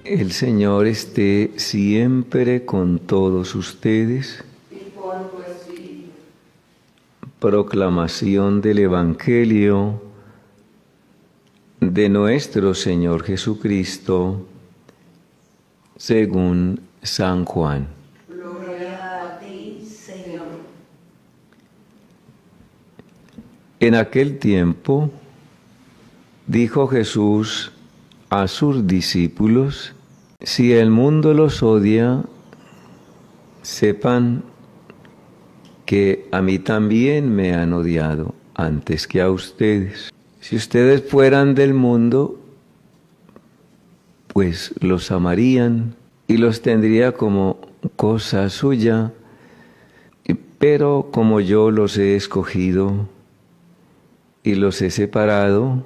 El Señor esté siempre con todos ustedes. Proclamación del Evangelio de nuestro Señor Jesucristo según San Juan. Gloria a ti, Señor. En aquel tiempo dijo Jesús a sus discípulos: si el mundo los odia, sepan que a mí también me han odiado antes que a ustedes. Si ustedes fueran del mundo, pues los amarían y los tendría como cosa suya, pero como yo los he escogido y los he separado,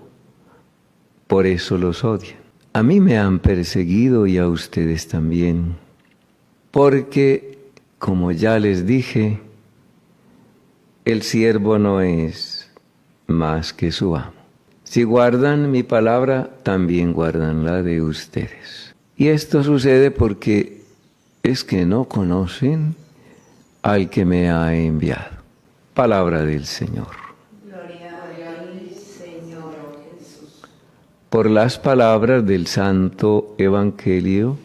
por eso los odian. A mí me han perseguido y a ustedes también, porque, como ya les dije, el siervo no es más que su amo. Si guardan mi palabra, también guardan la de ustedes. Y esto sucede porque es que no conocen al que me ha enviado. Palabra del Señor. Gloria a ti, Señor Jesús. Por las palabras del Santo Evangelio,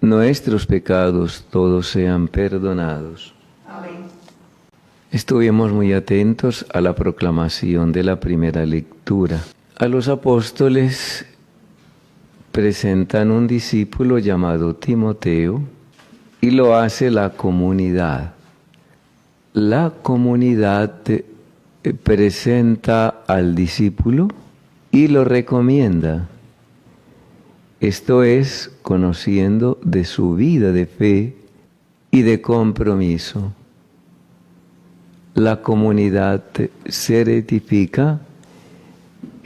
nuestros pecados todos sean perdonados. Amén. Estuvimos muy atentos a la proclamación de la primera lectura. A los apóstoles presentan un discípulo llamado Timoteo y lo hace la comunidad. La comunidad presenta al discípulo y lo recomienda. Esto es, conociendo de su vida de fe y de compromiso. La comunidad certifica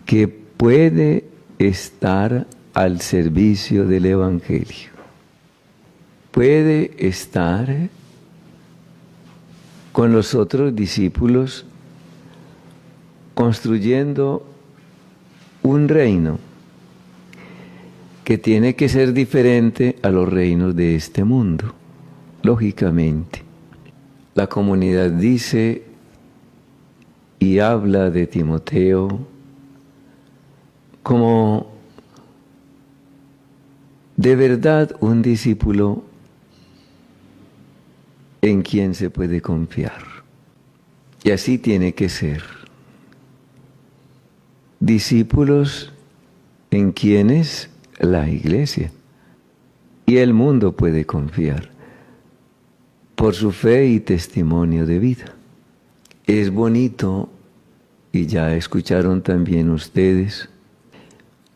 que puede estar al servicio del Evangelio. Puede estar con los otros discípulos construyendo un reino que tiene que ser diferente a los reinos de este mundo, lógicamente. La comunidad dice y habla de Timoteo como de verdad un discípulo en quien se puede confiar. Y así tiene que ser. Discípulos en quienes la Iglesia y el mundo puede confiar por su fe y testimonio de vida. Es bonito, y ya escucharon también ustedes,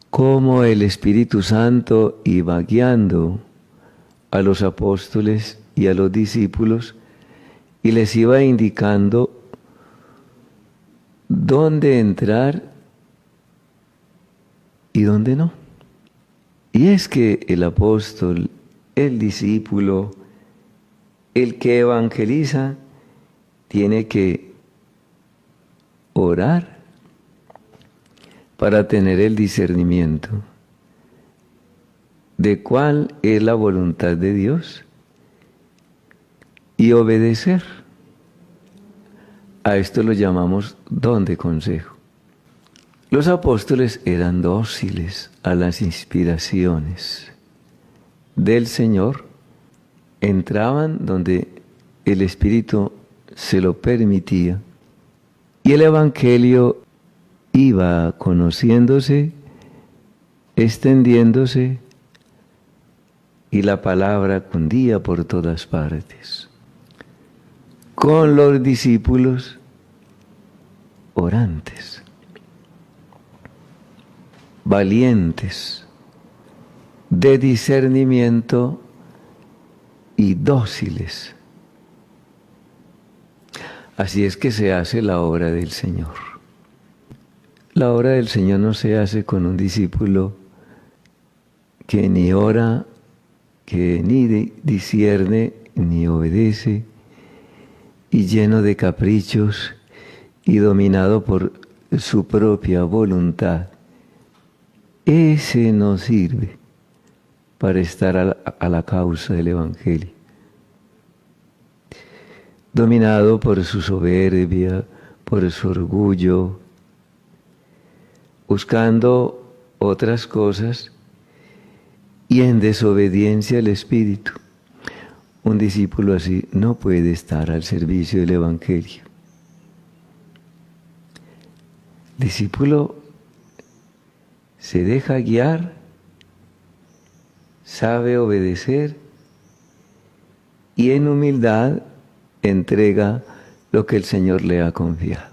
cómo el Espíritu Santo iba guiando a los apóstoles y a los discípulos y les iba indicando dónde entrar y dónde no. Y es que el apóstol, el discípulo, el que evangeliza, tiene que orar para tener el discernimiento de cuál es la voluntad de Dios y obedecer. A esto lo llamamos don de consejo. Los apóstoles eran dóciles a las inspiraciones del Señor. Entraban donde el Espíritu se lo permitía y el Evangelio iba conociéndose, extendiéndose y la palabra cundía por todas partes. Con los discípulos orantes, valientes, de discernimiento y dóciles. Así es que se hace la obra del Señor. La obra del Señor no se hace con un discípulo que ni ora, que ni discierne, ni obedece, y lleno de caprichos y dominado por su propia voluntad. Ese no sirve. para estar a la causa del Evangelio. Dominado por su soberbia, por su orgullo, buscando otras cosas y en desobediencia al Espíritu. Un discípulo así no puede estar al servicio del Evangelio. Discípulo se deja guiar, sabe obedecer y en humildad entrega lo que el Señor le ha confiado.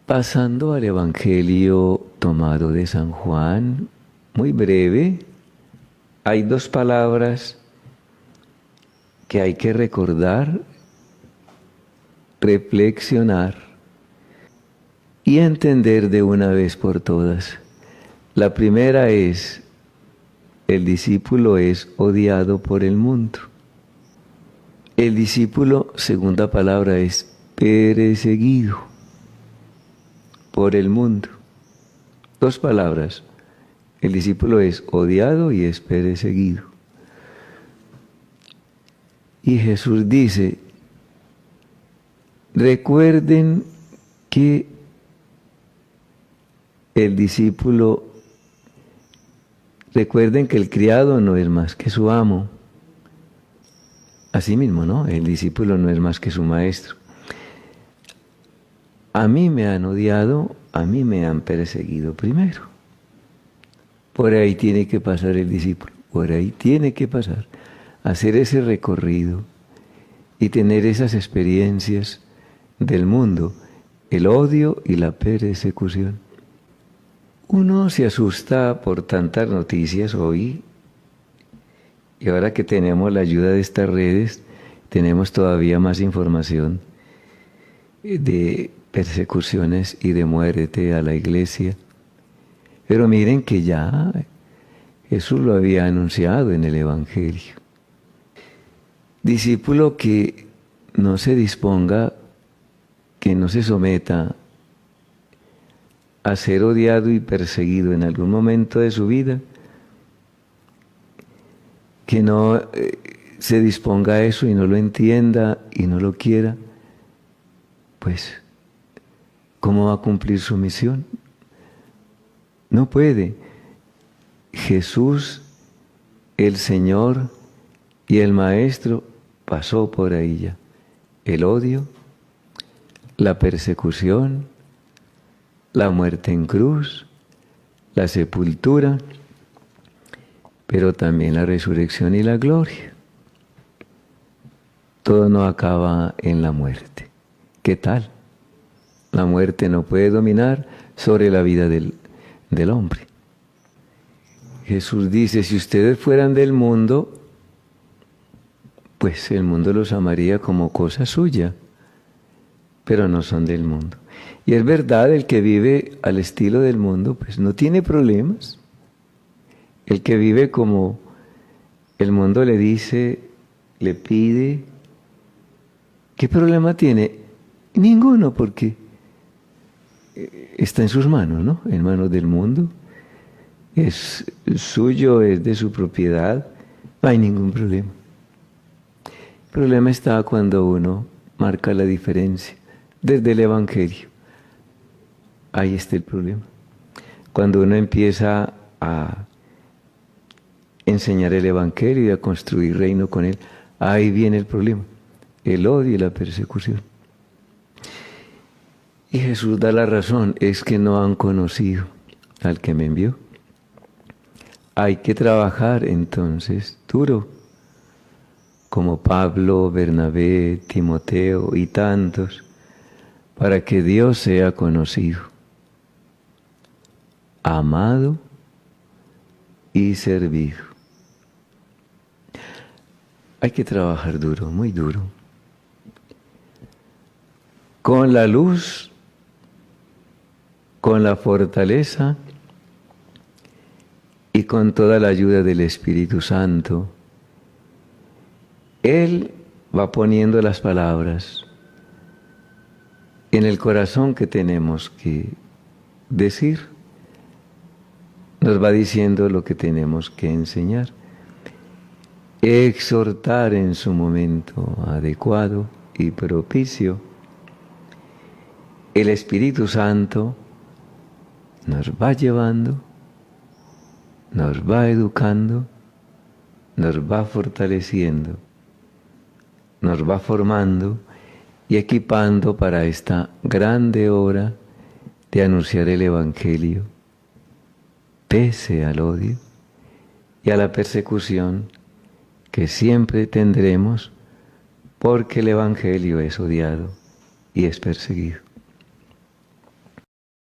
Pasando al Evangelio tomado de San Juan, muy breve, hay dos palabras que hay que recordar, reflexionar y entender de una vez por todas. La primera es, el discípulo es odiado por el mundo. El discípulo, segunda palabra, es perseguido por el mundo. Dos palabras, el discípulo es odiado y es perseguido. Y Jesús dice, recuerden que el discípulo, recuerden que el criado no es más que su amo. Así mismo, ¿no? El discípulo no es más que su maestro. A mí me han odiado, a mí me han perseguido primero. Por ahí tiene que pasar el discípulo, por ahí tiene que pasar. Hacer ese recorrido y tener esas experiencias del mundo, el odio y la persecución. Uno se asusta por tantas noticias hoy, y ahora que tenemos la ayuda de estas redes, tenemos todavía más información de persecuciones y de muerte a la iglesia. Pero miren que ya Jesús lo había anunciado en el Evangelio. Discípulo que no se disponga, que no se someta a ser odiado y perseguido en algún momento de su vida, que no se disponga a eso y no lo entienda y no lo quiera, pues, ¿cómo va a cumplir su misión? No puede. Jesús, el Señor y el Maestro, pasó por ahí ya. El odio, la persecución, la muerte en cruz, la sepultura, pero también la resurrección y la gloria. Todo no acaba en la muerte. ¿Qué tal? La muerte no puede dominar sobre la vida del hombre. Jesús dice, si ustedes fueran del mundo, pues el mundo los amaría como cosa suya, pero no son del mundo. Y es verdad, el que vive al estilo del mundo, pues no tiene problemas. El que vive como el mundo le dice, le pide, ¿qué problema tiene? Ninguno, porque está en sus manos, ¿no? En manos del mundo. Es suyo, es de su propiedad, no hay ningún problema. El problema está cuando uno marca la diferencia desde el Evangelio. Ahí está el problema. Cuando uno empieza a enseñar el Evangelio y a construir reino con él, ahí viene el problema, el odio y la persecución. Y Jesús da la razón, es que no han conocido al que me envió. Hay que trabajar entonces duro, como Pablo, Bernabé, Timoteo y tantos, para que Dios sea conocido, amado y servido. Hay que trabajar duro, muy duro, con la luz, con la fortaleza y con toda la ayuda del Espíritu Santo. Él va poniendo las palabras en el corazón que tenemos que decir. Nos va diciendo lo que tenemos que enseñar. exhortar en su momento adecuado y propicio, el Espíritu Santo nos va llevando, nos va educando, nos va fortaleciendo, nos va formando y equipando para esta grande obra de anunciar el Evangelio, pese al odio y a la persecución que siempre tendremos, porque el Evangelio es odiado y es perseguido.